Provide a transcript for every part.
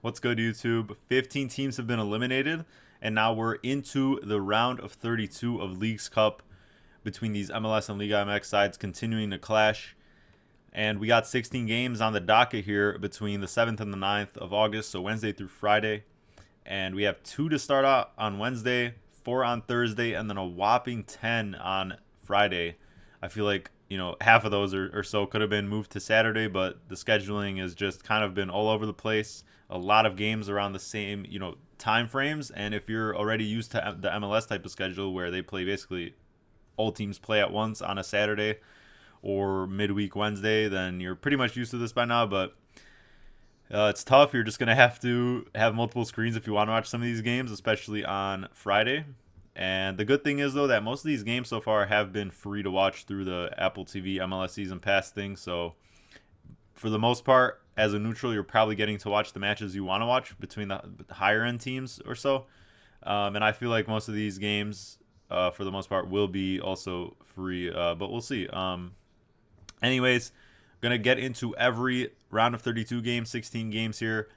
What's good, YouTube? 15 teams have been eliminated, and now we're into the round of 32 of Leagues Cup between these MLS and Liga MX sides continuing to clash. And we got 16 games on the docket here between the 7th and the 9th of August, so Wednesday through Friday. And we have 2 to start out on Wednesday, 4 on Thursday, and then a whopping 10 on Friday. I feel like, half of those or so could have been moved to Saturday, but the scheduling has just kind of been all over the place. A lot of games around the same, time frames. And if you're already used to the MLS type of schedule where they play basically all teams play at once on a Saturday or midweek Wednesday, then you're pretty much used to this by now. But it's tough. You're just going to have multiple screens if you want to watch some of these games, especially on Friday. And the good thing is, though, that most of these games so far have been free to watch through the Apple TV MLS Season Pass thing. So for the most part, as a neutral, you're probably getting to watch the matches you want to watch between the higher end teams or so. And I feel like most of these games, for the most part, will be also free, but we'll see. Anyways, going to get into every round of 32 games, 16 games here.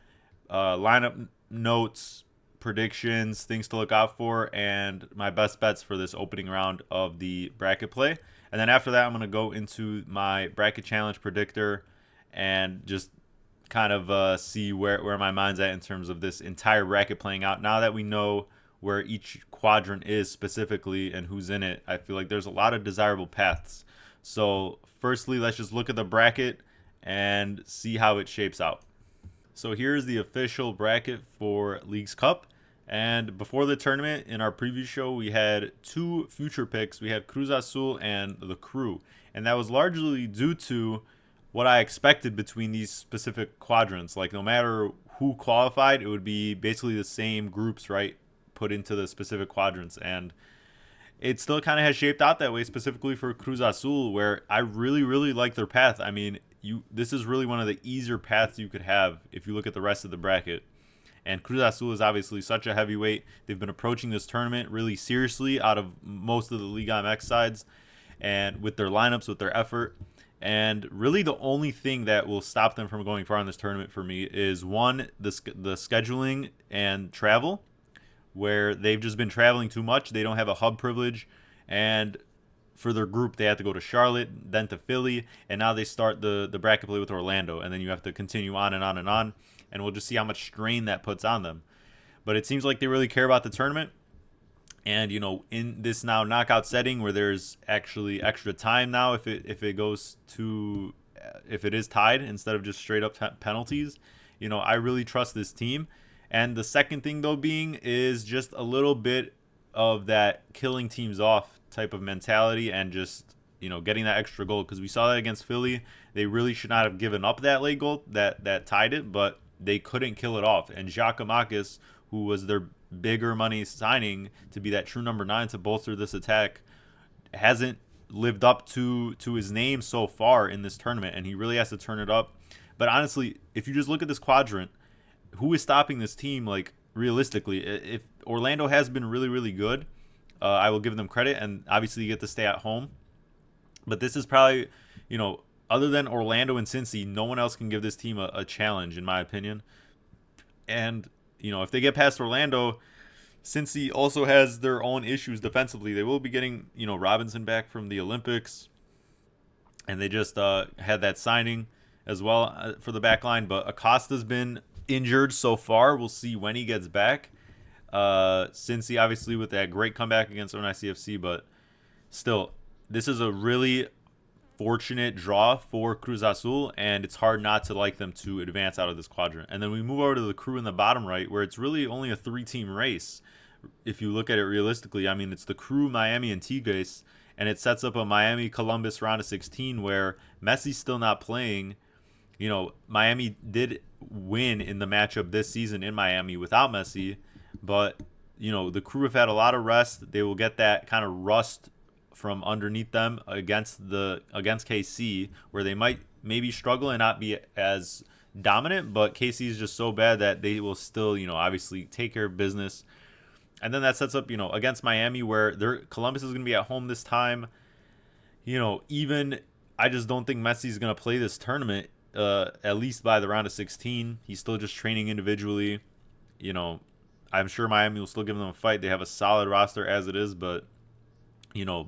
Lineup notes, predictions, things to look out for, and my best bets for this opening round of the bracket play. And then after that, I'm going to go into my bracket challenge predictor and just kind of see where my mind's at in terms of this entire bracket playing out. Now that we know where each quadrant is specifically and who's in it, I feel like there's a lot of desirable paths. So firstly, let's just look at the bracket and see how it shapes out. So here's the official bracket for Leagues Cup. And before the tournament, in our preview show, we had 2 future picks. We had Cruz Azul and the Crew. And that was largely due to what I expected between these specific quadrants. Like, no matter who qualified, it would be basically the same groups, right, put into the specific quadrants. And it still kind of has shaped out that way, specifically for Cruz Azul, where I really, really like their path. I mean, this is really one of the easier paths you could have if you look at the rest of the bracket. And Cruz Azul is obviously such a heavyweight. They've been approaching this tournament really seriously out of most of the Liga MX sides, and with their lineups, with their effort. And really the only thing that will stop them from going far in this tournament for me is, one, the scheduling and travel, where they've just been traveling too much. They don't have a hub privilege. And for their group, they had to go to Charlotte, then to Philly, and now they start the bracket play with Orlando. And then you have to continue on and on and on. And we'll just see how much strain that puts on them. But it seems like they really care about the tournament. And, in this now knockout setting where there's actually extra time now, if it goes to, if it is tied instead of just straight up penalties, I really trust this team. And the second thing, though, being is just a little bit of that killing teams off type of mentality and just, getting that extra goal. Because we saw that against Philly. They really should not have given up that late goal that tied it, but they couldn't kill it off. And Giacomakis, who was their bigger money signing to be that true number 9 to bolster this attack, hasn't lived up to his name so far in this tournament, and he really has to turn it up. But honestly, if you just look at this quadrant, who is stopping this team? Like, realistically, if Orlando has been really, really good, I will give them credit, and obviously you get to stay at home. But this is probably, other than Orlando and Cincy, no one else can give this team a challenge, in my opinion. And if they get past Orlando, Cincy also has their own issues defensively. They will be getting, Robinson back from the Olympics. And they just had that signing as well for the back line. But Acosta's been injured so far. We'll see when he gets back. Cincy, obviously, with that great comeback against NYCFC. But still, this is a really fortunate draw for Cruz Azul, and it's hard not to like them to advance out of this quadrant. And then we move over to the Crew in the bottom right, where it's really only a 3-team race. If you look at it realistically, I mean, it's the Crew, Miami, and Tigres, and it sets up a Miami-Columbus round of 16 where Messi's still not playing. Miami did win in the matchup this season in Miami without Messi, but, the Crew have had a lot of rest. They will get that kind of rust from underneath them against KC, where they might maybe struggle and not be as dominant, but KC is just so bad that they will still, obviously take care of business. And then that sets up, against Miami, where Columbus is going to be at home this time. Even I just don't think Messi's going to play this tournament. at least by the round of 16. He's still just training individually. You know, I'm sure Miami will still give them a fight. They have a solid roster as it is, but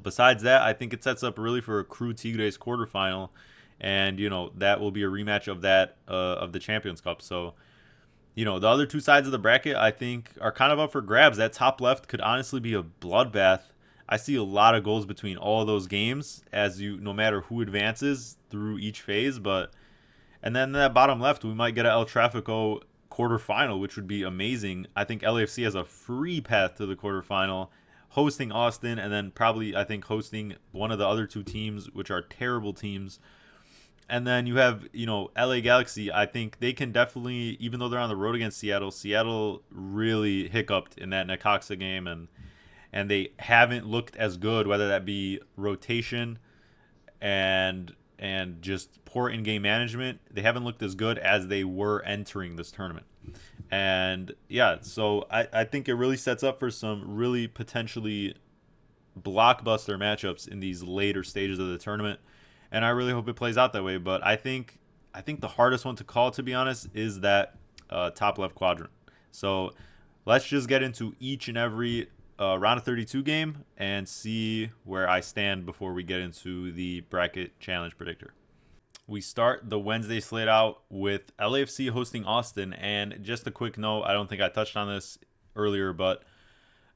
besides that, I think it sets up really for a Cruz Tigres quarterfinal, and that will be a rematch of that of the Champions Cup. So the other two sides of the bracket I think are kind of up for grabs. That top left could honestly be a bloodbath. I see a lot of goals between all of those games, no matter who advances through each phase. And then that bottom left, we might get an El Trafico quarterfinal, which would be amazing. I think LAFC has a free path to the quarterfinal, hosting Austin, and then probably I think hosting one of the other two teams, which are terrible teams. And then you have, LA Galaxy. I think they can definitely, even though they're on the road against Seattle, Seattle really hiccuped in that Necaxa game, and they haven't looked as good, whether that be rotation and just poor in-game management. They haven't looked as good as they were entering this tournament. And yeah, so I think it really sets up for some really potentially blockbuster matchups in these later stages of the tournament. And I really hope it plays out that way. But I think the hardest one to call, to be honest, is that top left quadrant. So let's just get into each and every round of 32 game and see where I stand before we get into the bracket challenge predictor. We start the Wednesday slate out with LAFC hosting Austin. And just a quick note, I don't think I touched on this earlier, but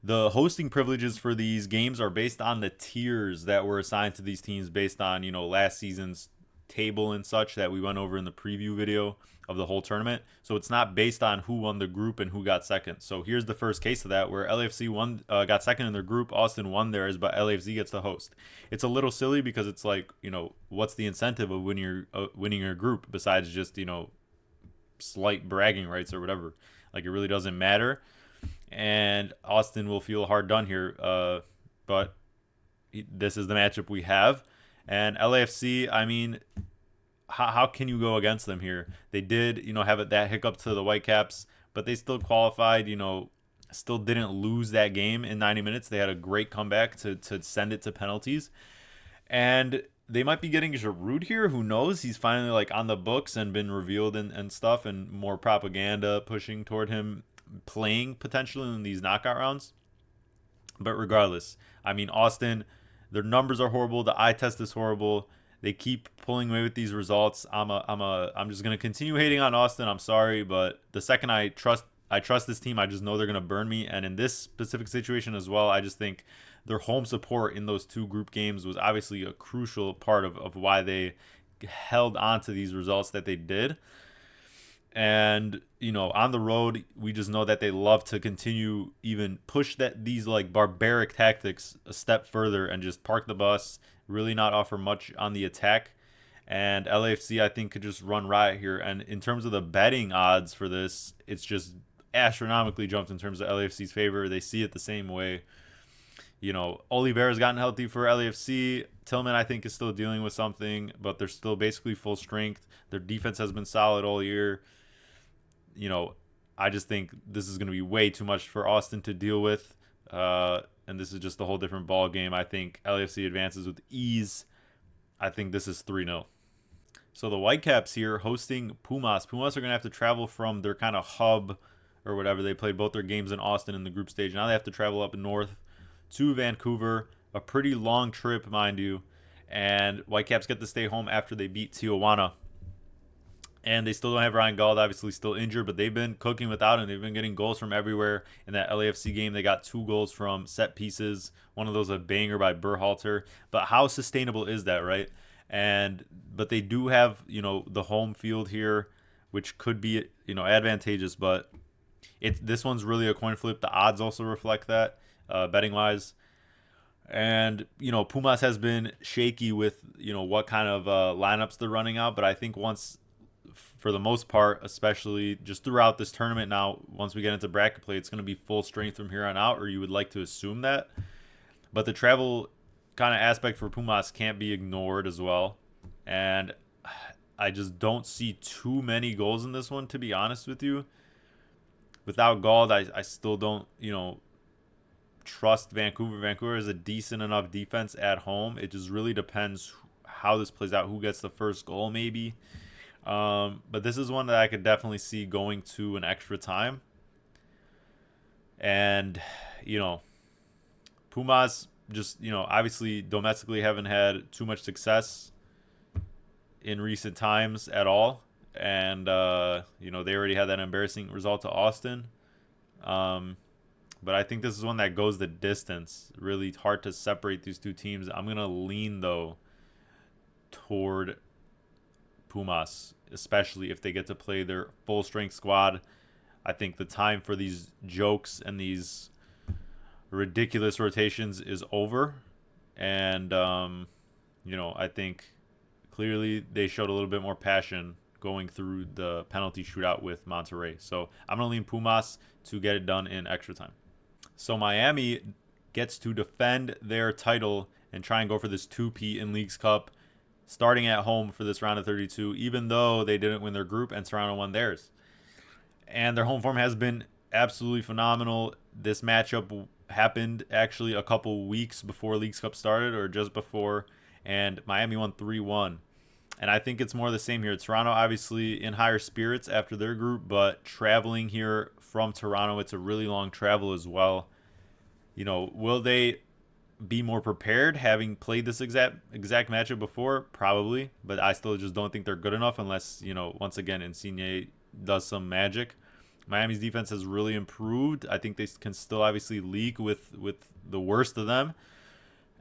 the hosting privileges for these games are based on the tiers that were assigned to these teams based on, last season's table and such that we went over in the preview video of the whole tournament. So it's not based on who won the group and who got second. So here's the first case of that, where LAFC got second in their group, Austin won theirs, but LAFC gets the host. It's a little silly because it's like, what's the incentive of winning your group besides just, slight bragging rights or whatever? Like, it really doesn't matter. And Austin will feel hard done here, but this is the matchup we have. And LAFC, I mean, how can you go against them here? They did, have that hiccup to the Whitecaps, but they still qualified, still didn't lose that game in 90 minutes. They had a great comeback to send it to penalties. And they might be getting Giroud here. Who knows? He's finally like on the books and been revealed and stuff, and more propaganda pushing toward him playing potentially in these knockout rounds. But regardless, I mean, Austin, their numbers are horrible. The eye test is horrible. They keep pulling away with these results. I'm just gonna continue hating on Austin. I'm sorry, but the second I trust this team, I just know they're gonna burn me. And in this specific situation as well, I just think their home support in those two group games was obviously a crucial part of why they held on to these results that they did. And on the road, we just know that they love to continue, even push these like barbaric tactics a step further and just park the bus, really not offer much on the attack. And LAFC, I think, could just run riot here. And in terms of the betting odds for this, it's just astronomically jumped in terms of LAFC's favor. They see it the same way. Oliveira's gotten healthy for LAFC. Tillman, I think, is still dealing with something, but they're still basically full strength. Their defense has been solid all year. I just think this is going to be way too much for Austin to deal with. And this is just a whole different ball game. I think LAFC advances with ease. I think this is 3-0. So the Whitecaps here hosting PUMAS. PUMAS are going to have to travel from their kind of hub or whatever. They played both their games in Austin in the group stage. Now they have to travel up north to Vancouver. A pretty long trip, mind you. And Whitecaps get to stay home after they beat Tijuana. And they still don't have Ryan Gauld, obviously still injured, but they've been cooking without him. They've been getting goals from everywhere. In that LAFC game, they got 2 goals from set pieces. One of those a banger by Berhalter. But how sustainable is that, right? But they do have, the home field here, which could be, advantageous. But this one's really a coin flip. The odds also reflect that, betting-wise. And, Pumas has been shaky with, what kind of lineups they're running out. But I think for the most part, especially just throughout this tournament now, once we get into bracket play, it's going to be full strength from here on out, or you would like to assume that. But the travel kind of aspect for Pumas can't be ignored as well. And I just don't see too many goals in this one, to be honest with you. Without Gauld, I still don't, trust Vancouver. Vancouver is a decent enough defense at home. It just really depends how this plays out, who gets the first goal maybe. But this is one that I could definitely see going to an extra time. And, you know, Pumas just, obviously domestically haven't had too much success in recent times at all. And, they already had that embarrassing result to Austin. But I think this is one that goes the distance. Really hard to separate these two teams. I'm going to lean, though, toward Pumas, especially if they get to play their full strength squad. I think the time for these jokes and these ridiculous rotations is over. And, I think clearly they showed a little bit more passion going through the penalty shootout with Monterrey. So I'm going to lean Pumas to get it done in extra time. So Miami gets to defend their title and try and go for this 2-peat in Leagues Cup, starting at home for this round of 32, even though they didn't win their group and Toronto won theirs. And their home form has been absolutely phenomenal. This matchup happened actually a couple weeks before Leagues Cup started, or just before, and Miami won 3-1. And I think it's more the same here. Toronto obviously in higher spirits after their group, but traveling here from Toronto, it's a really long travel as well. Will they be more prepared having played this exact matchup before? Probably, but I still just don't think they're good enough unless, once again, Insigne does some magic. Miami's defense has really improved. I think they can still obviously leak with the worst of them.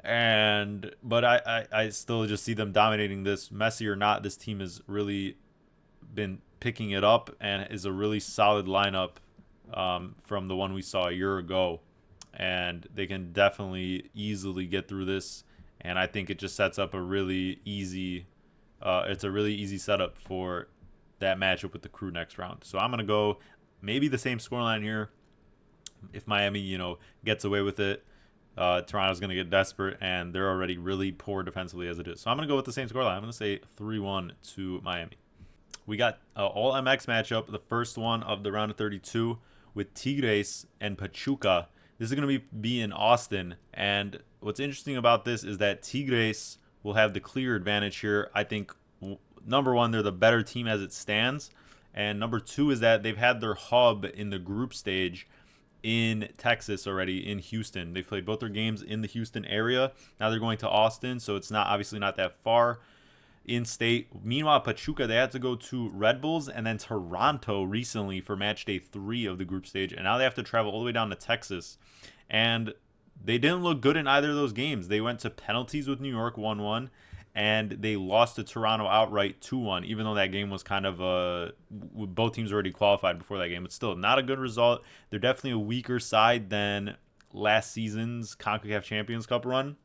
But I still just see them dominating this. Messi or not, this team has really been picking it up and is a really solid lineup from the one we saw a year ago. And they can definitely easily get through this. And I think it just sets up a really easy it's a really easy setup for that matchup with the Crew next round. So I'm going to go maybe the same scoreline here. If Miami, gets away with it, Toronto's going to get desperate, and they're already really poor defensively as it is. So I'm going to go with the same scoreline. I'm going to say 3-1 to Miami. We got all MX matchup, the first one of the round of 32 with Tigres and Pachuca. This is going to be in Austin, and what's interesting about this is that Tigres will have the clear advantage here. I think, number one, they're the better team as it stands, and number two is that they've had their hub in the group stage in Texas already, in Houston. They've played both their games in the Houston area. Now they're going to Austin, so it's obviously not that far in state. Meanwhile, Pachuca, they had to go to Red Bulls and then Toronto recently for match day 3 of the group stage, and now they have to travel all the way down to Texas. And they didn't look good in either of those games. They went to penalties with New York 1-1, and they lost to Toronto outright 2-1, even though that game was kind of both teams already qualified before that game. It's still not a good result. They're definitely a weaker side than last season's CONCACAF Champions Cup run,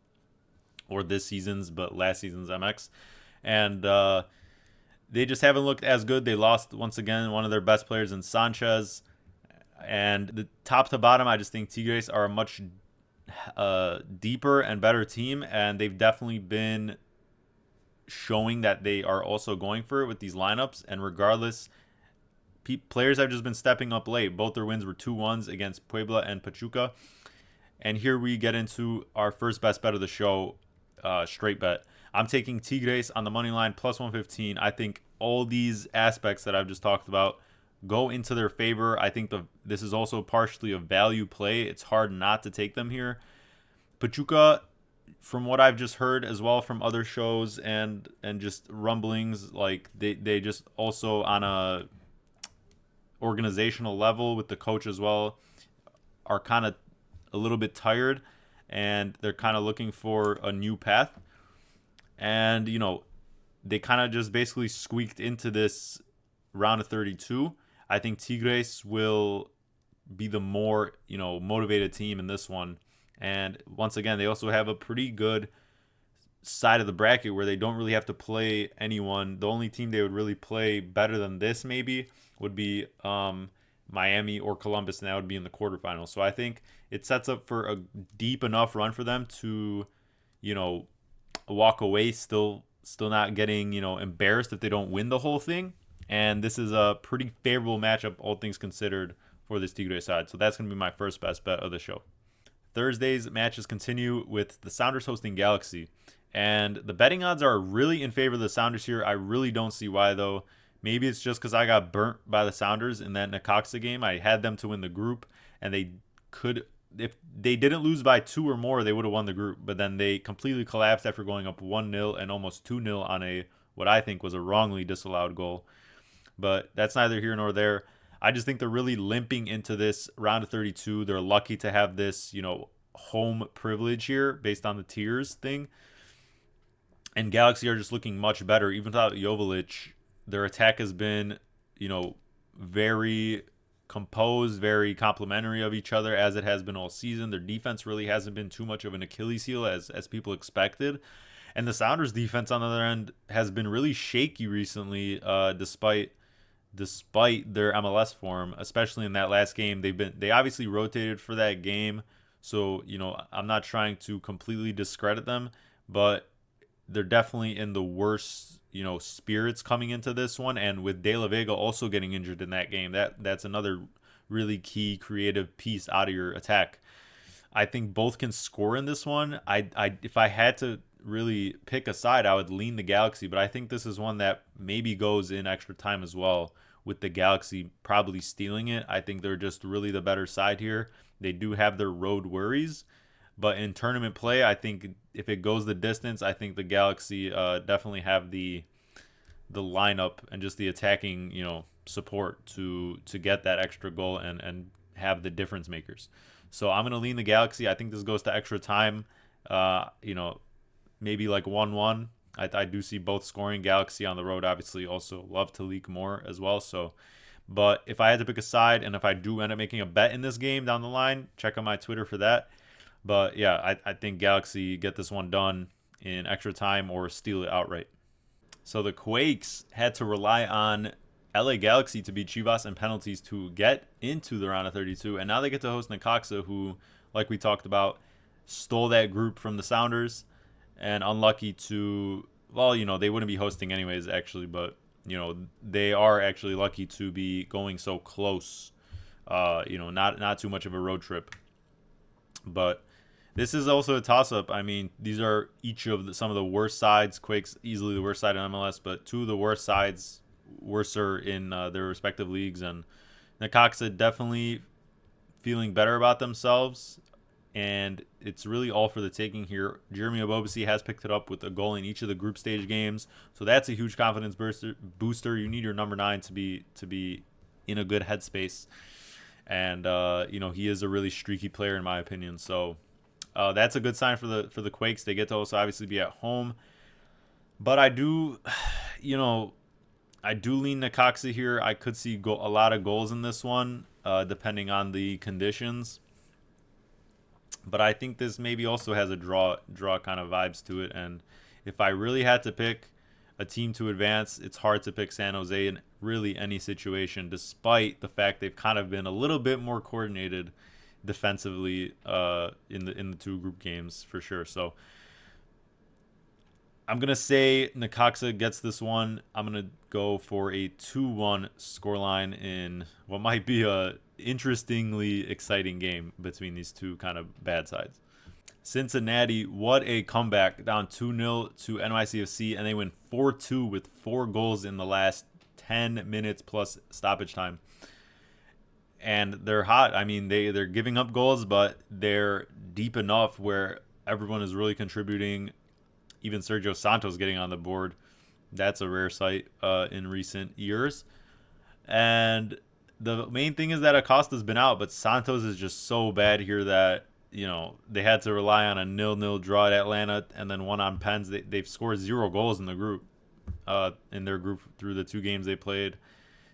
or this season's, but last season's MX. And they just haven't looked as good. They lost, once again, one of their best players in Sanchez. And the top to bottom, I just think Tigres are a much deeper and better team, and they've definitely been showing that they are also going for it with these lineups. And regardless, players have just been stepping up late. Both their wins were 2-1s against Puebla and Pachuca. And here we get into our first best bet of the show, straight bet. I'm taking Tigres on the money line plus 115. I think all these aspects that I've just talked about go into their favor. I think this is also partially a value play. It's hard not to take them here. Pachuca, from what I've just heard as well from other shows and just rumblings, like they just also on a organizational level with the coach as well are kind of a little bit tired, and they're kind of looking for a new path. And, they kind of just basically squeaked into this round of 32. I think Tigres will be the more, motivated team in this one. And once again, they also have a pretty good side of the bracket where they don't really have to play anyone. The only team they would really play better than this maybe would be Miami or Columbus, and that would be in the quarterfinals. So I think it sets up for a deep enough run for them to, walk away still not getting, embarrassed if they don't win the whole thing. And this is a pretty favorable matchup, all things considered, for this Tigre side. So that's going to be my first best bet of the show. Thursday's matches continue with the Sounders hosting Galaxy. And the betting odds are really in favor of the Sounders here. I really don't see why, though. Maybe it's just because I got burnt by the Sounders in that Necaxa game. I had them to win the group, and they could, if they didn't lose by 2 or more, they would have won the group. But then they completely collapsed after going up 1-0 and almost 2-0 on a what I think was a wrongly disallowed goal. But that's neither here nor there. I just think they're really limping into this round of 32. They're lucky to have this, home privilege here based on the tiers thing. And Galaxy are just looking much better. Even without Joveljic, their attack has been, very composed, very complementary of each other as it has been all season. Their defense really hasn't been too much of an Achilles heel as people expected. And the Sounders defense on the other end has been really shaky recently, despite their MLS form, especially in that last game. They obviously rotated for that game, so I'm not trying to completely discredit them, but they're definitely in the worst spirits coming into this one. And with De La Vega also getting injured in that game, that's another really key creative piece out of your attack. I think both can score in this one. I if I had to really pick a side, I would lean the Galaxy, but I think this is one that maybe goes in extra time as well, with the Galaxy probably stealing it. I think they're just really the better side here. They do have their road worries, but in tournament play, I think if it goes the distance, I think the Galaxy definitely have the lineup and just the attacking, support to get that extra goal and have the difference makers. So I'm going to lean the Galaxy. I think this goes to extra time. Maybe like 1-1. I do see both scoring. Galaxy on the road obviously also love to leak more as well. So, but if I had to pick a side, and if I do end up making a bet in this game down the line, check out my Twitter for that. But yeah, I think Galaxy get this one done in extra time or steal it outright. So the Quakes had to rely on LA Galaxy to beat Chivas in penalties to get into the round of 32, and now they get to host Necaxa, who, like we talked about, stole that group from the Sounders, and unlucky to, well, they wouldn't be hosting anyways, actually, but they are actually lucky to be going so close. Not too much of a road trip, but this is also a toss-up. I mean, these are each of some of the worst sides. Quakes easily the worst side in MLS, but two of the worst sides, worser in their respective leagues. And Necaxa definitely feeling better about themselves, and it's really all for the taking here. Jeremy Obobisi has picked it up with a goal in each of the group stage games, so that's a huge confidence booster. You need your number 9 to be in a good headspace, and he is a really streaky player in my opinion. So that's a good sign for the Quakes. They get to also obviously be at home, but I do lean Necaxa here. I could see a lot of goals in this one, depending on the conditions. But I think this maybe also has a draw kind of vibes to it. And if I really had to pick a team to advance, it's hard to pick San Jose in really any situation, despite the fact they've kind of been a little bit more coordinated defensively in the two group games for sure. So I'm going to say Necaxa gets this one. I'm going to go for a 2-1 scoreline in what might be a interestingly exciting game between these two kind of bad sides. Cincinnati, what a comeback, down 2-0 to NYCFC, and they win 4-2 with 4 goals in the last 10 minutes plus stoppage time. And they're hot. I mean, they're giving up goals, but they're deep enough where everyone is really contributing. Even Sergio Santos getting on the board. That's a rare sight in recent years. And the main thing is that Acosta's been out, but Santos is just so bad here that, they had to rely on a 0-0 draw at Atlanta and then one on pens. They've scored 0 goals in the group, in their group through the 2 games they played.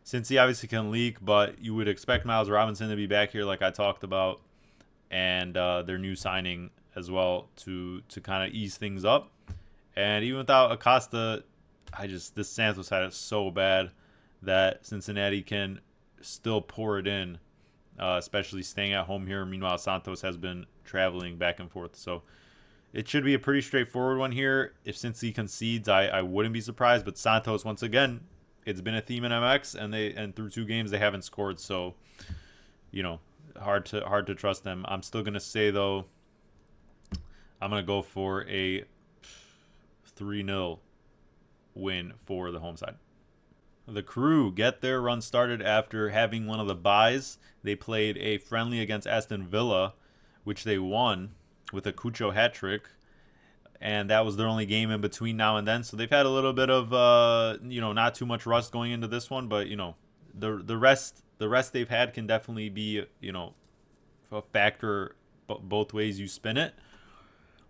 Cincy obviously can leak, but you would expect Miles Robinson to be back here like I talked about, and their new signing as well to kind of ease things up. And even without Acosta, this Santos side is so bad that Cincinnati can still pour it in, especially staying at home here. Meanwhile, Santos has been traveling back and forth. So it should be a pretty straightforward one here. If Cincy concedes, I wouldn't be surprised. But Santos, once again, it's been a theme in MX, and through 2 games they haven't scored. So, hard to trust them. I'm still gonna say though, I'm gonna go for a 3-0 win for the home side. The Crew get their run started after having one of the byes. They played a friendly against Aston Villa, which they won with a Cucho hat trick, and that was their only game in between now and then. So they've had a little bit of not too much rust going into this one, but the rest they've had can definitely be a factor both ways you spin it.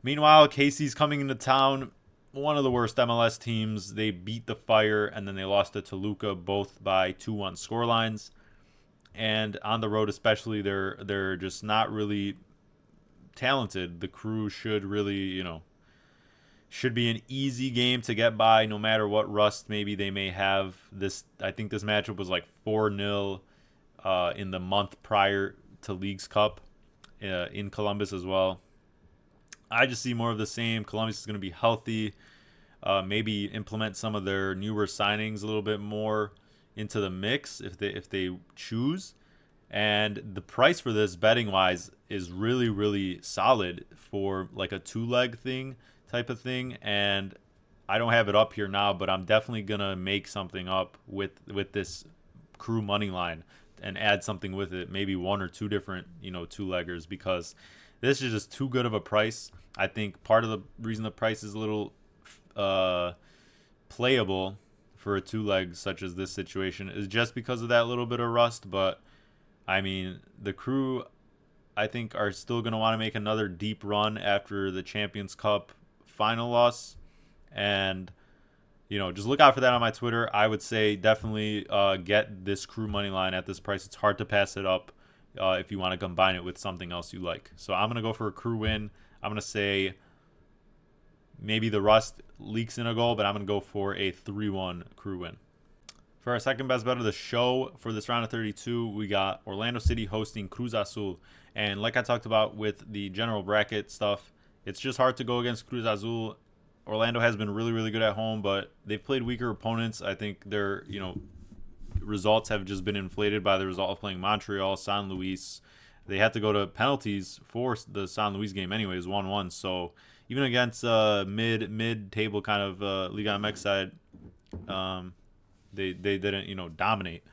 Meanwhile, Casey's coming into town, one of the worst MLS teams. They beat the Fire and then they lost to Toluca, both by 2-1 scorelines. And on the road especially, they're just not really talented. The Crew should really, should be an easy game to get by no matter what rust maybe they may have. I think this matchup was like 4-0 in the month prior to Leagues Cup in Columbus as well. I just see more of the same. Columbus is going to be healthy. Maybe implement some of their newer signings a little bit more into the mix if they choose. And the price for this betting wise is really, really solid for like a 2-leg thing type of thing. And I don't have it up here now, but I'm definitely gonna make something up with this Crew money line and add something with it, maybe one or two different 2-leggers, because this is just too good of a price. I think part of the reason the price is a little playable for a 2-leg such as this situation is just because of that little bit of rust. But I mean, the Crew, I think, are still going to want to make another deep run after the Champions Cup final loss. And, just look out for that on my Twitter. I would say definitely get this Crew money line at this price. It's hard to pass it up if you want to combine it with something else you like. So I'm going to go for a Crew win. I'm going to say maybe the rust leaks in a goal, but I'm going to go for a 3-1 Crew win. For our second best bet of the show for this round of 32, we got Orlando City hosting Cruz Azul. And like I talked about with the general bracket stuff, it's just hard to go against Cruz Azul. Orlando has been really, really good at home, but they've played weaker opponents. I think their, results have just been inflated by the result of playing Montreal, San Luis. They had to go to penalties for the San Luis game anyways, 1-1. So even against mid-table kind of Liga MX side, they didn't dominate.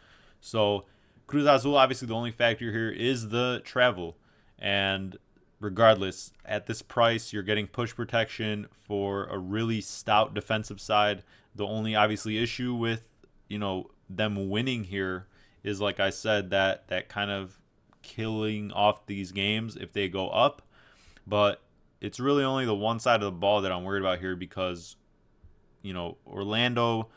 So Cruz Azul, obviously the only factor here is the travel, and regardless, at this price you're getting push protection for a really stout defensive side. The only obviously issue with them winning here is, like I said, that kind of killing off these games if they go up. But it's really only the one side of the ball that I'm worried about here, because Orlando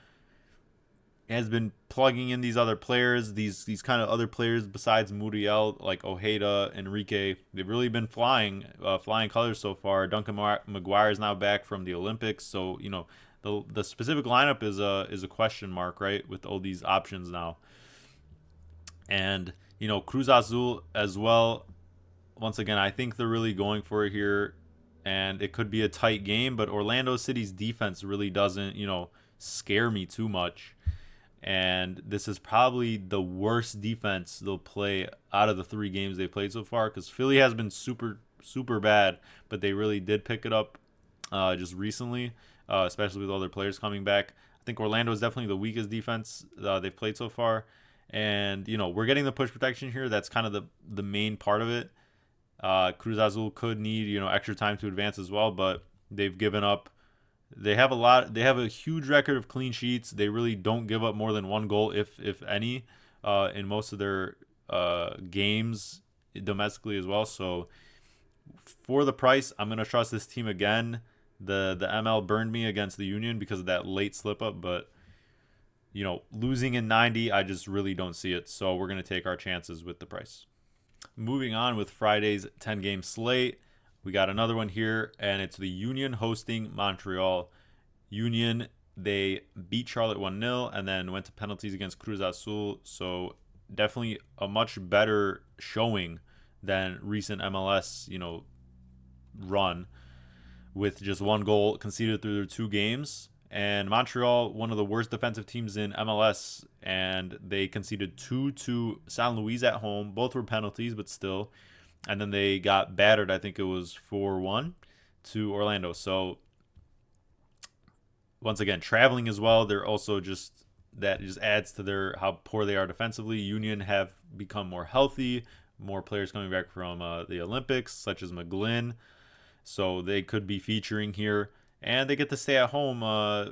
has been plugging in these other players, these kind of other players besides Muriel, like Ojeda, Enrique. They've really been flying colors so far. Duncan Maguire is now back from the Olympics, so the specific lineup is a question mark, right, with all these options now. And Cruz Azul as well. Once again, I think they're really going for it here, and it could be a tight game. But Orlando City's defense really doesn't scare me too much. And this is probably the worst defense they'll play out of the 3 games they played so far, because Philly has been super, super bad, but they really did pick it up just recently, especially with all their players coming back. I think Orlando is definitely the weakest defense they've played so far. And, we're getting the push protection here. That's kind of the main part of it. Cruz Azul could need, extra time to advance as well, but they've given up. They have a huge record of clean sheets. They really don't give up more than 1 goal, if any, in most of their games domestically as well. So for the price, I'm going to trust this team again. The ML burned me against the Union because of that late slip up, but losing in 90, I just really don't see it. So we're going to take our chances with the price. Moving on with Friday's 10-game slate. We got another one here, and it's the Union hosting Montreal. Union, they beat Charlotte 1-0 and then went to penalties against Cruz Azul. So definitely a much better showing than recent MLS, run, with just 1 goal conceded through their 2 games. And Montreal, one of the worst defensive teams in MLS, and they conceded 2 to San Luis at home. Both were penalties, but still. And then they got battered, I think it was 4-1 to Orlando. So once again, traveling as well, they're also just that just adds to their how poor they are defensively. Union have become more healthy, more players coming back from the Olympics, such as McGlynn, so they could be featuring here. And they get to stay at home.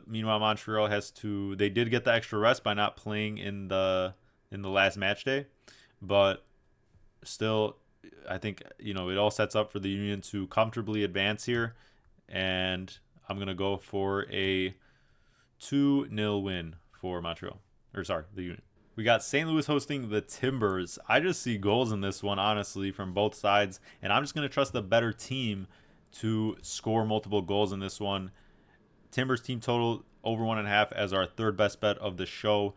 Meanwhile, Montreal they did get the extra rest by not playing in the last match day, but still, I think it all sets up for the Union to comfortably advance here, and I'm gonna go for a 2-0 win for Montreal. Or sorry, the Union. We got St. Louis hosting the Timbers. I just see goals in this one, honestly, from both sides, and I'm just gonna trust the better team to score multiple goals in this one. Timbers team total over 1.5 as our third best bet of the show.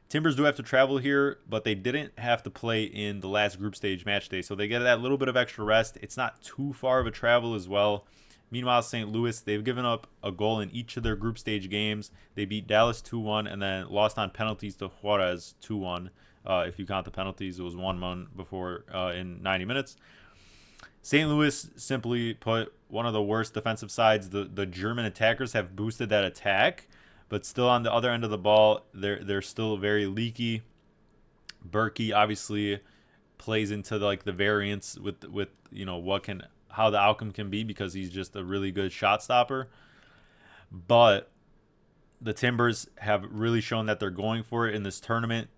Timbers do have to travel here, but they didn't have to play in the last group stage match day, so they get that little bit of extra rest. It's not too far of a travel as well. Meanwhile, St. Louis, they've given up a goal in each of their group stage games. They beat Dallas 2-1 and then lost on penalties to Juarez 2-1. If you count the penalties, it was 1-1 before in 90 minutes. St. Louis, simply put, one of the worst defensive sides. The German attackers have boosted that attack, but still on the other end of the ball, they're still very leaky. Berkey obviously plays into the variance with how the outcome can be, because he's just a really good shot stopper. But the Timbers have really shown that they're going for it in this tournament,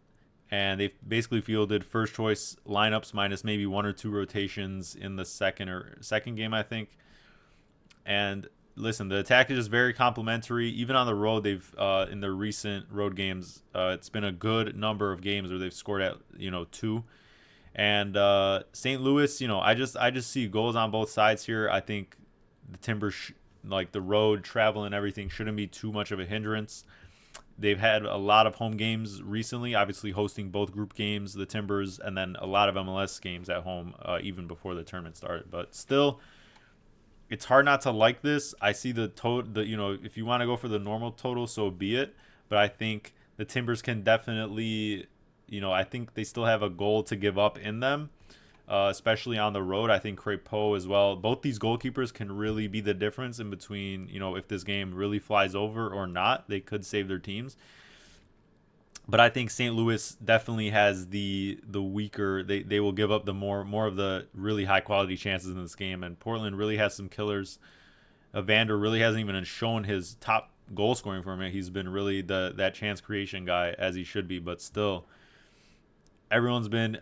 and they've basically fielded first choice lineups minus maybe 1 or 2 rotations in the second game, I think. And listen, the attack is just very complimentary. Even on the road, they've in their recent road games, it's been a good number of games where they've scored at 2. And St. Louis, I just see goals on both sides here. I think the Timbers, the road travel and everything, shouldn't be too much of a hindrance. They've had a lot of home games recently, obviously hosting both group games, the Timbers, and then a lot of MLS games at home, even before the tournament started. But still, it's hard not to like this. I see the total, if you want to go for the normal total, so be it. But I think the Timbers can definitely, I think they still have a goal to give up in them, especially on the road. I think Crépeau as well. Both these goalkeepers can really be the difference in between, if this game really flies over or not. They could save their teams. But I think St. Louis definitely has the weaker. They will give up the more of the really high quality chances in this game. And Portland really has some killers. Evander really hasn't even shown his top goal scoring for him. He's been really that chance creation guy, as he should be. But still, everyone's been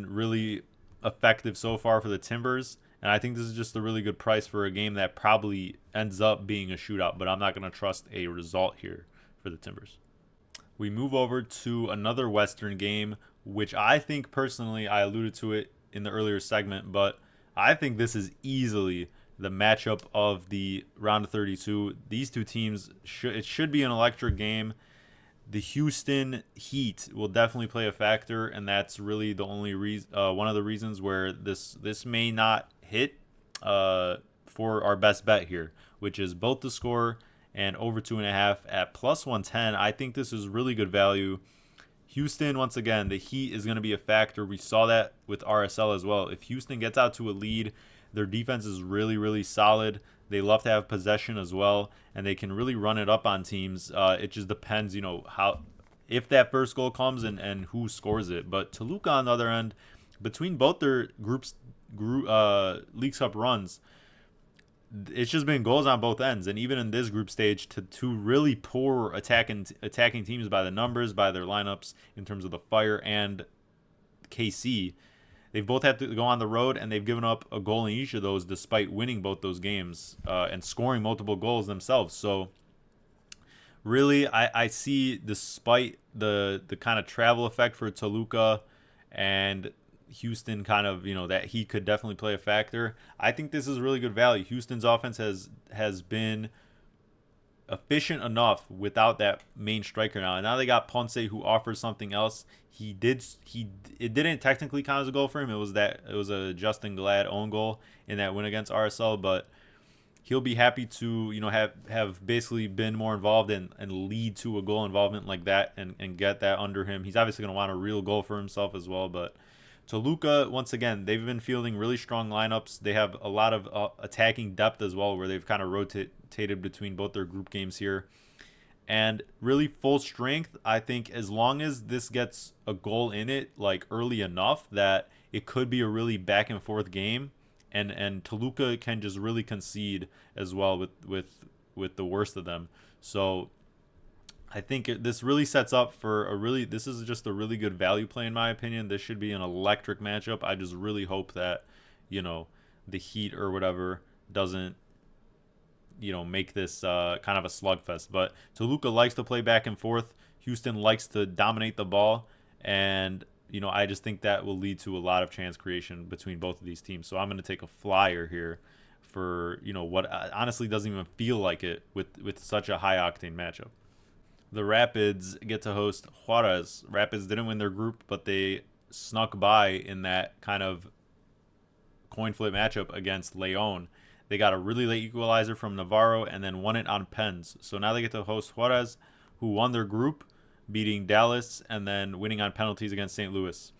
really effective so far for the Timbers, and I think this is just a really good price for a game that probably ends up being a shootout, but I'm not going to trust a result here for the Timbers. We move over to another Western game, which I think personally, I alluded to it in the earlier segment, but I think this is easily the matchup of the round of 32. These two teams, it should be an electric game. The Houston Heat will definitely play a factor, and that's really the only reason, one of the reasons where this may not hit for our best bet here, which is both the score and over 2.5 at plus 110. I think this is really good value. Houston, once again, the Heat is going to be a factor. We saw that with RSL as well. If Houston gets out to a lead, their defense is really, really solid. They love to have possession as well, and they can really run it up on teams. It just depends, if that first goal comes and who scores it. But Toluca, on the other end, between both their League Cup runs, it's just been goals on both ends. And even in this group stage, to two really poor attacking teams by the numbers, by their lineups in terms of the Fire and KC, they've both had to go on the road, and they've given up a goal in each of those despite winning both those games and scoring multiple goals themselves. So really, I see, despite the kind of travel effect for Toluca and Houston, kind of, that he could definitely play a factor, I think this is really good value. Houston's offense has been efficient enough without that main striker now. And now they got Ponce, who offers something else. It didn't technically count as a goal for him. It was a Justin Glad own goal in that win against RSL, but he'll be happy to have basically been more involved and lead to a goal involvement like that and get that under him. He's obviously going to want a real goal for himself as well. But Toluca, once again, they've been fielding really strong lineups. They have a lot of attacking depth as well, where they've kind of rotated between both their group games here. And really full strength, I think as long as this gets a goal in it like early enough that it could be a really back and forth game, and Toluca can just really concede as well with the worst of them. So I think this really sets up for this is just a really good value play in my opinion. This should be an electric matchup. I just really hope that, the Heat or whatever doesn't, make this kind of a slugfest. But Toluca likes to play back and forth. Houston likes to dominate the ball. And, I just think that will lead to a lot of chance creation between both of these teams. So I'm going to take a flyer here for, what honestly doesn't even feel like it with such a high octane matchup. The Rapids get to host Juarez. Rapids didn't win their group, but they snuck by in that kind of coin flip matchup against Leon. They got a really late equalizer from Navarro and then won it on pens. So now they get to host Juarez, who won their group, beating Dallas and then winning on penalties against St. Louis.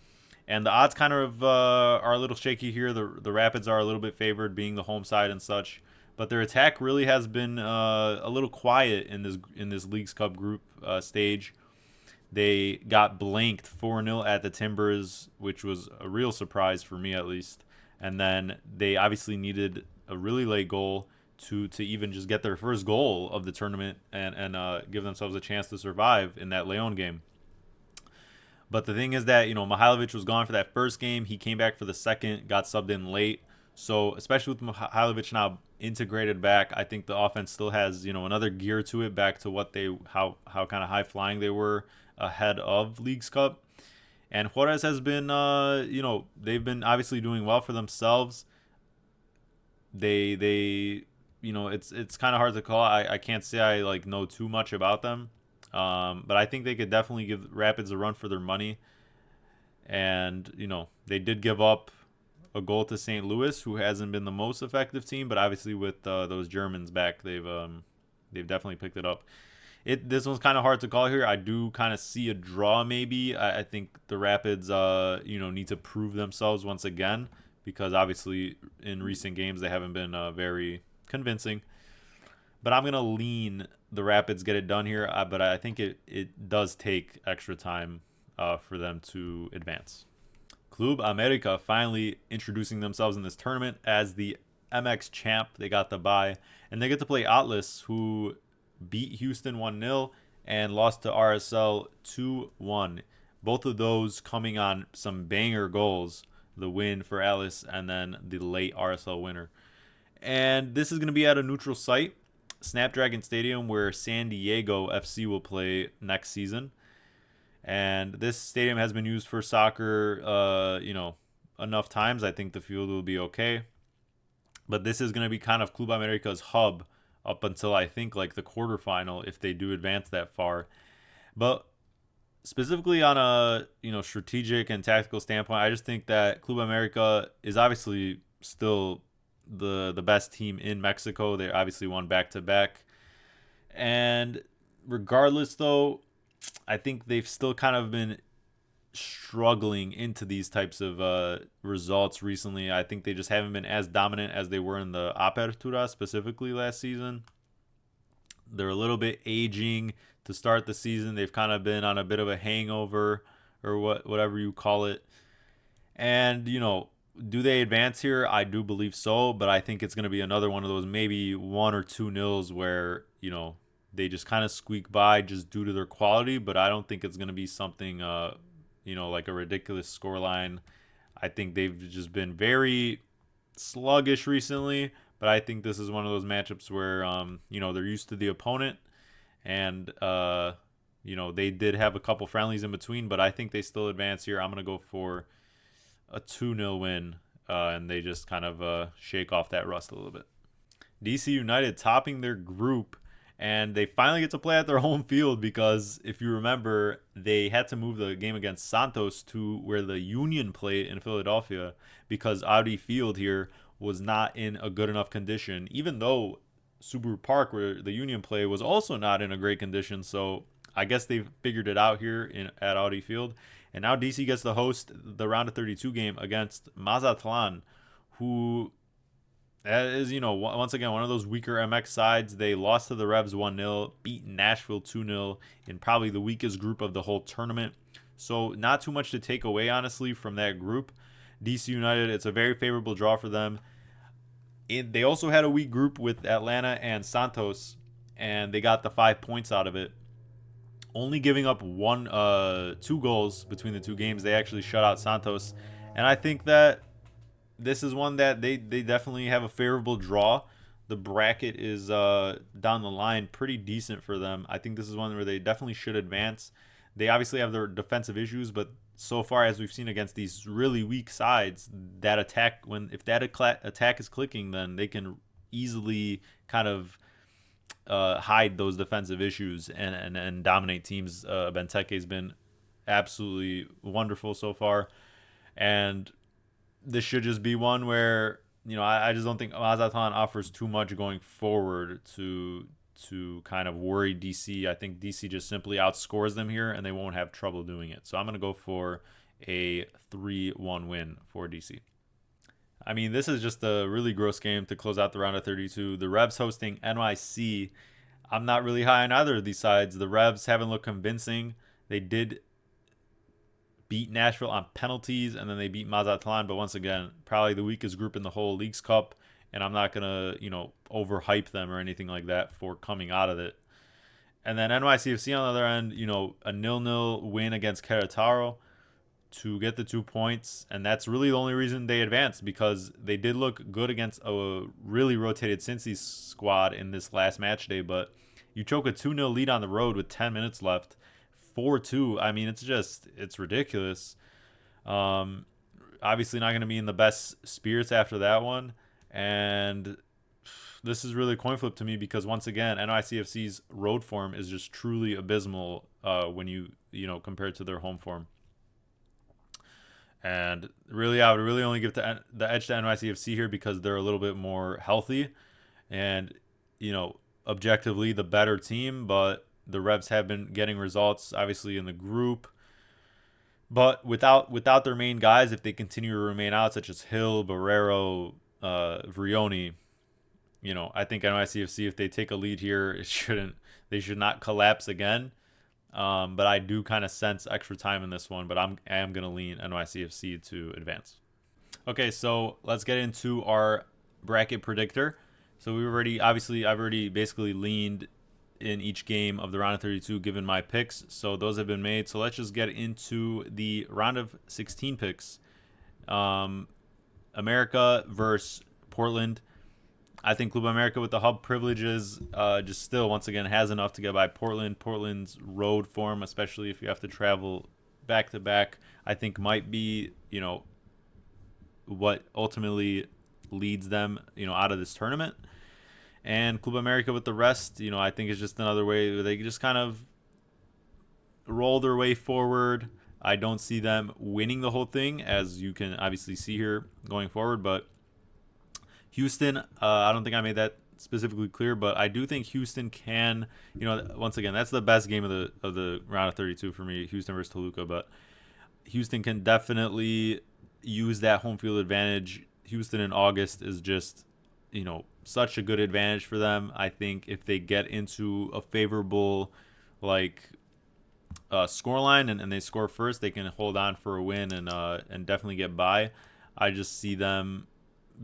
And the odds kind of are a little shaky here. The Rapids are a little bit favored, being the home side and such. But their attack really has been a little quiet in this Leagues Cup group stage. They got blanked 4-0 at the Timbers, which was a real surprise for me at least. And then they obviously needed a really late goal to even just get their first goal of the tournament and give themselves a chance to survive in that Leon game. But the thing is that, Mihailovic was gone for that first game. He came back for the second, got subbed in late. So especially with Mihailovic now integrated back, I think the offense still has, another gear to it, back to what how kind of high flying they were ahead of Leagues Cup. And Juarez has been, they've been obviously doing well for themselves. They it's kind of hard to call. I can't say I know too much about them. But I think they could definitely give Rapids a run for their money. And, they did give up a goal to St. Louis, who hasn't been the most effective team, but obviously with those Germans back, they've definitely picked it up. This one's kind of hard to call here. I do kind of see a draw maybe. I think the Rapids need to prove themselves once again, because obviously in recent games they haven't been very convincing. But I'm going to lean the Rapids get it done here, but I think it does take extra time for them to advance. Club America finally introducing themselves in this tournament as the MX champ. They got the bye, and they get to play Atlas, who beat Houston 1-0 and lost to RSL 2-1. Both of those coming on some banger goals, the win for Atlas and then the late RSL winner. And this is going to be at a neutral site, Snapdragon Stadium, where San Diego FC will play next season. And this stadium has been used for soccer, enough times. I think the field will be okay. But this is going to be kind of Club America's hub up until I think the quarterfinal, if they do advance that far. But specifically on a strategic and tactical standpoint, I just think that Club America is obviously still the best team in Mexico. They obviously won back-to-back. And regardless, though, I think they've still kind of been struggling into these types of results recently. I think they just haven't been as dominant as they were in the Apertura, specifically last season. They're a little bit aging to start the season. They've kind of been on a bit of a hangover, or whatever you call it. And, do they advance here? I do believe so, but I think it's going to be another one of those maybe 1 or 2 nils where, they just kind of squeak by just due to their quality, but I don't think it's going to be something, like a ridiculous scoreline. I think they've just been very sluggish recently, but I think this is one of those matchups where, they're used to the opponent, and, they did have a couple friendlies in between, but I think they still advance here. I'm going to go for a 2-0 win, and they just kind of shake off that rust a little bit. DC United topping their group, and they finally get to play at their home field, because if you remember, they had to move the game against Santos to where the Union played in Philadelphia, because Audi Field here was not in a good enough condition, even though Subaru Park, where the Union play, was also not in a great condition. So I guess they've figured it out here at Audi Field. And now DC gets to host the round of 32 game against Mazatlan, who That is, once again, one of those weaker MX sides. They lost to the Revs 1-0, beat Nashville 2-0 in probably the weakest group of the whole tournament. So not too much to take away, honestly, from that group. DC United, it's a very favorable draw for them. They also had a weak group with Atlanta and Santos, and they got the 5 points out of it. Only giving up 2 goals between the two games. They actually shut out Santos. And I think that this is one that they definitely have a favorable draw. The bracket is down the line pretty decent for them. I think this is one where they definitely should advance. They obviously have their defensive issues, but so far as we've seen against these really weak sides, that attack, if that attack is clicking, then they can easily kind of hide those defensive issues and dominate teams. Benteke's been absolutely wonderful so far, and this should just be one where I just don't think Mazatlan offers too much going forward to kind of worry DC. I think DC just simply outscores them here, and they won't have trouble doing it. So I'm going to go for a 3-1 win for DC. I mean, this is just a really gross game to close out the round of 32. The Revs hosting NYC. I'm not really high on either of these sides. The Revs haven't looked convincing. They did beat Nashville on penalties, and then they beat Mazatlan. But once again, probably the weakest group in the whole Leagues Cup, and I'm not going to, overhype them or anything like that for coming out of it. And then NYCFC on the other end, a 0-0 win against Querétaro to get the 2 points, and that's really the only reason they advanced, because they did look good against a really rotated Cincy squad in this last match day. But you choke a 2-0 lead on the road with 10 minutes left, 4-2. I mean, it's ridiculous. Obviously not going to be in the best spirits after that one, and this is really a coin flip to me, because once again, NYCFC's road form is just truly abysmal when you compared to their home form. And really, I would really only give the edge to NYCFC here because they're a little bit more healthy and, objectively the better team. But the Revs have been getting results, obviously, in the group. But without their main guys, if they continue to remain out, such as Hill, Barrero, Vrioni, I think NYCFC, if they take a lead here, they should not collapse again. But I do kind of sense extra time in this one, but I am going to lean NYCFC to advance. Okay, so let's get into our bracket predictor. So I've already basically leaned in each game of the round of 32 given my picks. So those have been made. So let's just get into the round of 16 picks. America versus Portland. I think Club America with the hub privileges just still, once again, has enough to get by Portland. Portland's road form, especially if you have to travel back-to-back, I think might be, what ultimately leads them, out of this tournament. And Club America with the rest, I think is just another way where they just kind of roll their way forward. I don't see them winning the whole thing, as you can obviously see here going forward, but Houston, I don't think I made that specifically clear, but I do think Houston can, once again, that's the best game of the round of 32 for me, Houston versus Toluca, but Houston can definitely use that home field advantage. Houston in August is just, such a good advantage for them. I think if they get into a favorable, scoreline and they score first, they can hold on for a win and definitely get by. I just see them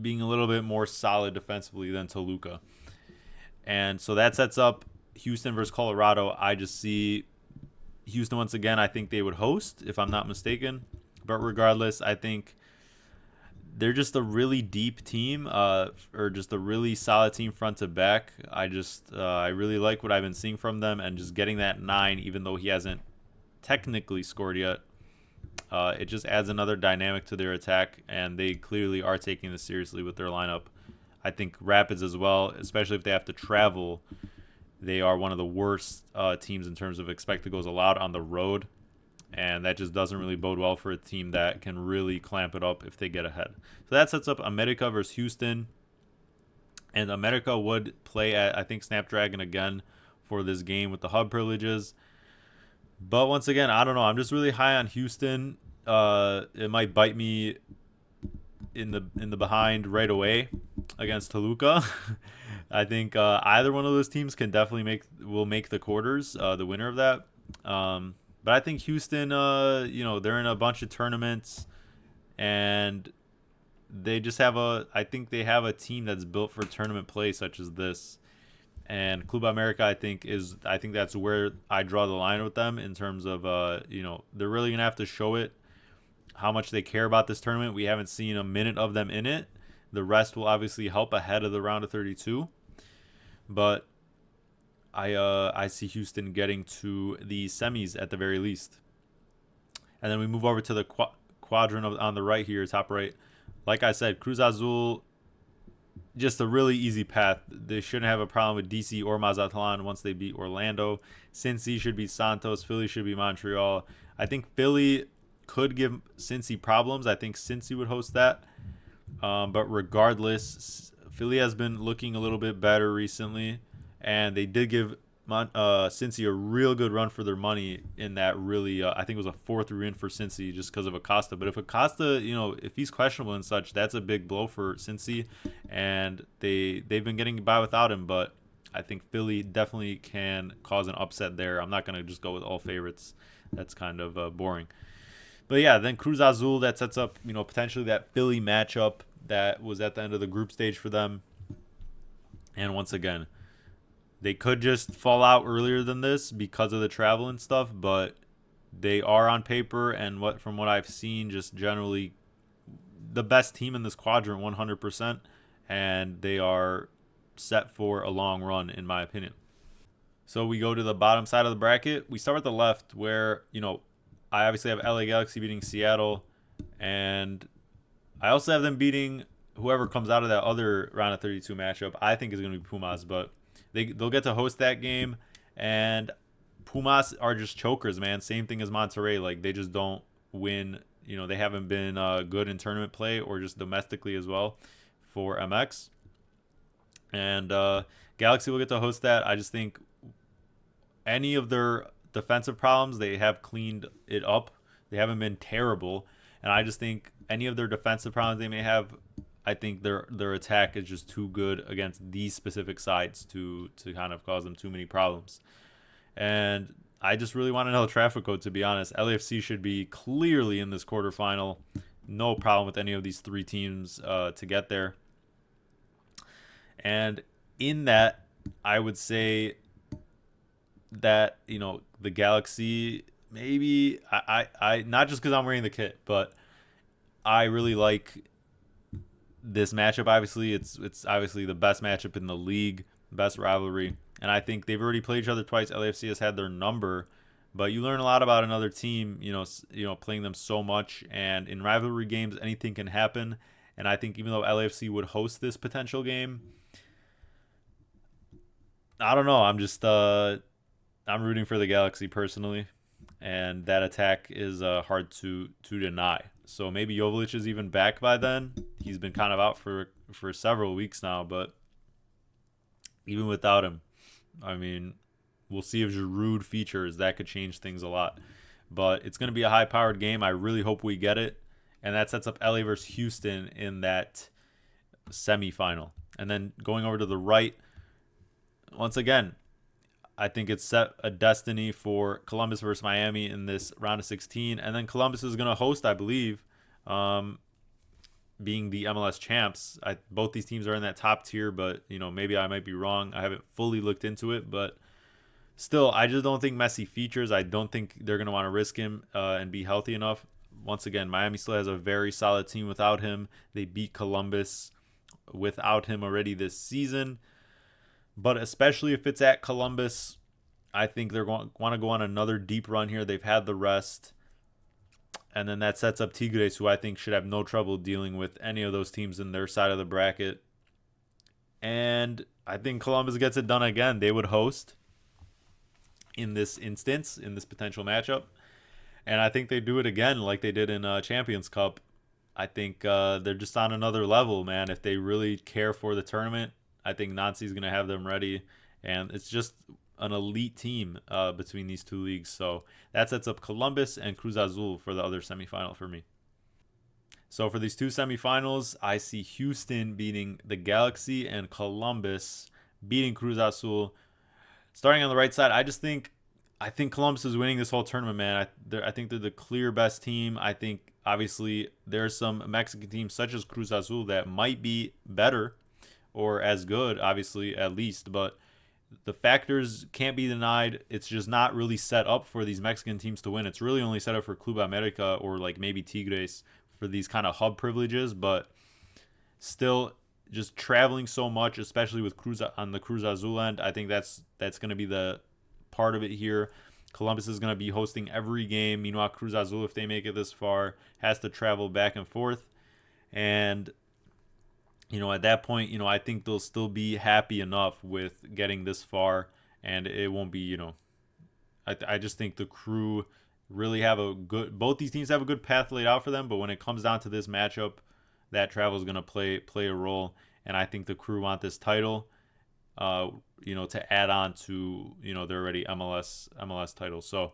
being a little bit more solid defensively than Toluca. And so that sets up Houston versus Colorado. I just see Houston once again. I think they would host, if I'm not mistaken. But regardless, I think they're just a really deep team, or just a really solid team front to back. I really like what I've been seeing from them, and just getting that 9, even though he hasn't technically scored yet. It just adds another dynamic to their attack, and they clearly are taking this seriously with their lineup. I think Rapids as well, especially if they have to travel, they are one of the worst teams in terms of expected goals allowed on the road, and that just doesn't really bode well for a team that can really clamp it up if they get ahead. So that sets up America versus Houston, and America would play at, I think, Snapdragon again for this game with the hub privileges. But once again, I don't know. I'm just really high on Houston. It might bite me in the behind right away. against Toluca. I think either one of those teams can definitely will make the quarters. The winner of that. But I think Houston, they're in a bunch of tournaments, and they just have I think they have a team that's built for tournament play such as this. And Club America, I think that's where I draw the line with them in terms of, they're really gonna have to show it how much they care about this tournament. We haven't seen a minute of them in it. The rest will obviously help ahead of the round of 32, but I see Houston getting to the semis at the very least. And then we move over to the quadrant on the right here, top right. Like I said, Cruz Azul, just a really easy path. They shouldn't have a problem with DC or Mazatlan once they beat Orlando. Cincy should be Santos. Philly should be Montreal. I think Philly could give Cincy problems. I think Cincy would host that. But regardless, Philly has been looking a little bit better recently, and they did give Cincy a real good run for their money in that really, I think it was a 4-3 win for Cincy just because of Acosta. But if Acosta, if he's questionable and such, that's a big blow for Cincy, and they've been getting by without him. But I think Philly definitely can cause an upset there. I'm not going to just go with all favorites. That's kind of boring. But yeah, then Cruz Azul, that sets up, potentially that Philly matchup that was at the end of the group stage for them. And once again, they could just fall out earlier than this because of the travel and stuff, but they are on paper and from what I've seen, just generally the best team in this quadrant 100%, and they are set for a long run in my opinion. So we go to the bottom side of the bracket. We start at the left where, I obviously have LA Galaxy beating Seattle, and I also have them beating whoever comes out of that other round of 32 matchup. I think is going to be Pumas, but they'll get to host that game, and Pumas are just chokers, man. Same thing as Monterrey. Like, they just don't win. They haven't been good in tournament play or just domestically as well for MX. And Galaxy will get to host that. I just think any of their defensive problems, they have cleaned it up. They haven't been terrible. And I just think any of their defensive problems they may have, I think their attack is just too good against these specific sides to kind of cause them too many problems. And I just really want to know traffic code, to be honest. LAFC should be clearly in this quarterfinal. No problem with any of these three teams to get there. And in that, I would say that, the Galaxy, maybe, I not just because I'm wearing the kit, but I really like this matchup. Obviously, it's obviously the best matchup in the league, best rivalry, and I think they've already played each other twice. LAFC has had their number, but you learn a lot about another team, playing them so much, and in rivalry games, anything can happen. And I think even though LAFC would host this potential game, I don't know. I'm just I'm rooting for the Galaxy personally, and that attack is hard to deny. So maybe Jovic is even back by then. He's been kind of out for several weeks now, but even without him, I mean, we'll see if Giroud features. That could change things a lot. But it's going to be a high-powered game. I really hope we get it. And that sets up LA versus Houston in that semifinal. And then going over to the right, once again, I think it's set a destiny for Columbus versus Miami in this round of 16. And then Columbus is going to host, I believe, being the MLS champs. Both these teams are in that top tier, but, maybe I might be wrong. I haven't fully looked into it, but still, I just don't think Messi features. I don't think they're going to want to risk him and be healthy enough. Once again, Miami still has a very solid team without him. They beat Columbus without him already this season. But especially if it's at Columbus, I think they're going to want to go on another deep run here. They've had the rest. And then that sets up Tigres, who I think should have no trouble dealing with any of those teams in their side of the bracket. And I think Columbus gets it done again. They would host in this instance, in this potential matchup. And I think they do it again like they did in Champions Cup. I think they're just on another level, man. If they really care for the tournament, I think Nancy's going to have them ready. And it's just an elite team between these two leagues. So that sets up Columbus and Cruz Azul for the other semifinal for me. So for these two semifinals, I see Houston beating the Galaxy and Columbus beating Cruz Azul. Starting on the right side, I think Columbus is winning this whole tournament, man. I think they're the clear best team. I think obviously there's some Mexican teams such as Cruz Azul that might be better or as good, obviously at least, but the factors can't be denied. It's just not really set up for these Mexican teams to win. It's really only set up for Club America or like maybe Tigres for these kind of hub privileges, but still just traveling so much, especially with Cruz on the Cruz Azul end. I think that's going to be the part of it here. Columbus is going to be hosting every game. Meanwhile, Cruz Azul, if they make it this far, has to travel back and forth. And at that point, I think they'll still be happy enough with getting this far, and it won't be, I just think the Crew really have both these teams have a good path laid out for them, but when it comes down to this matchup, that travel is going to play a role, and I think the Crew want this title, to add on to, their already MLS title. So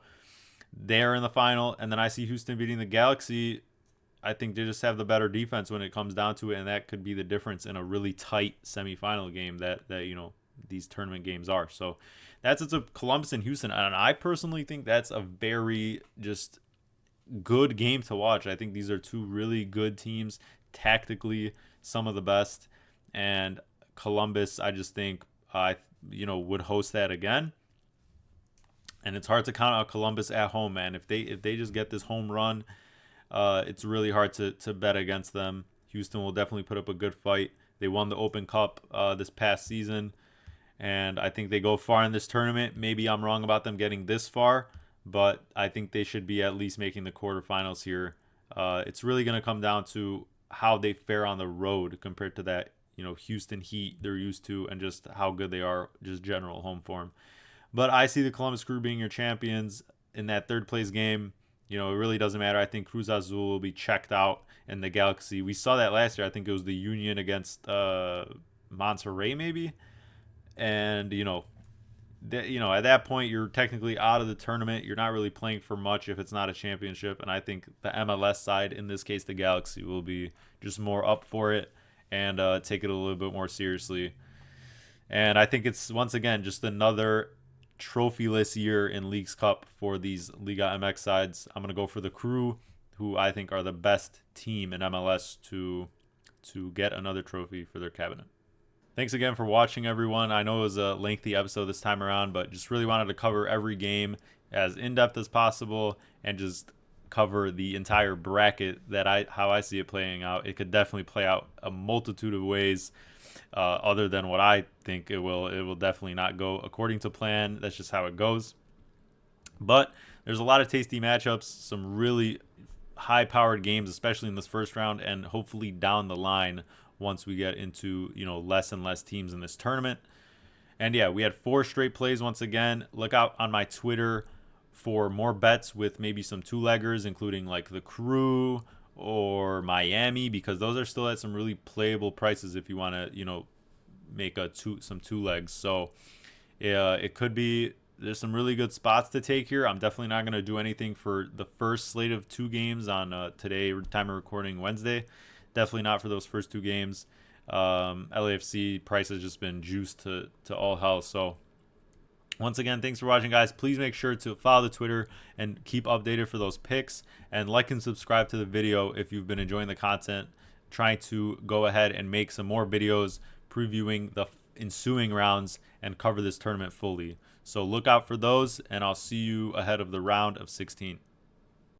they're in the final, and then I see Houston beating the Galaxy. I think they just have the better defense when it comes down to it, and that could be the difference in a really tight semifinal game that these tournament games are. So it's a Columbus and Houston, and I personally think that's a very just good game to watch. I think these are two really good teams, tactically some of the best, and Columbus, I just think would host that again. And it's hard to count out Columbus at home, man. If they just get this home run, it's really hard to bet against them. Houston will definitely put up a good fight. They won the Open Cup this past season, and I think they go far in this tournament. Maybe I'm wrong about them getting this far, but I think they should be at least making the quarterfinals here. It's really going to come down to how they fare on the road compared to that Houston Heat they're used to, and just how good they are, just general home form. But I see the Columbus Crew being your champions in that third place game. It really doesn't matter. I think Cruz Azul will be checked out, and the Galaxy. We saw that last year. I think it was the Union against Monterrey, maybe. And at that point, you're technically out of the tournament. You're not really playing for much if it's not a championship. And I think the MLS side, in this case, the Galaxy, will be just more up for it and take it a little bit more seriously. And I think it's once again just another trophyless year in Leagues Cup for these Liga MX sides. I'm going to go for the Crew, who I think are the best team in MLS to get another trophy for their cabinet. Thanks again for watching, everyone. I know it was a lengthy episode this time around, but just really wanted to cover every game as in-depth as possible and just cover the entire bracket how I see it playing out. It could definitely play out a multitude of ways. Other than what I think it will definitely not go according to plan. That's just how it goes. But there's a lot of tasty matchups, some really high-powered games, especially in this first round, and hopefully down the line once we get into less and less teams in this tournament. And yeah, we had 4 straight plays once again. Look out on my Twitter for more bets with maybe some two-leggers, including like the Crew or Miami, because those are still at some really playable prices if you want to make some two legs. So it could be, there's some really good spots to take here. I'm definitely not going to do anything for the first slate of 2 games on today, time of recording, Wednesday. Definitely not for those first 2 games. LAFC price has just been juiced to all hell. So once again, thanks for watching, guys. Please make sure to follow the Twitter and keep updated for those picks, and like and subscribe to the video if you've been enjoying the content. Trying to go ahead and make some more videos previewing the ensuing rounds and cover this tournament fully. So look out for those, and I'll see you ahead of the round of 16.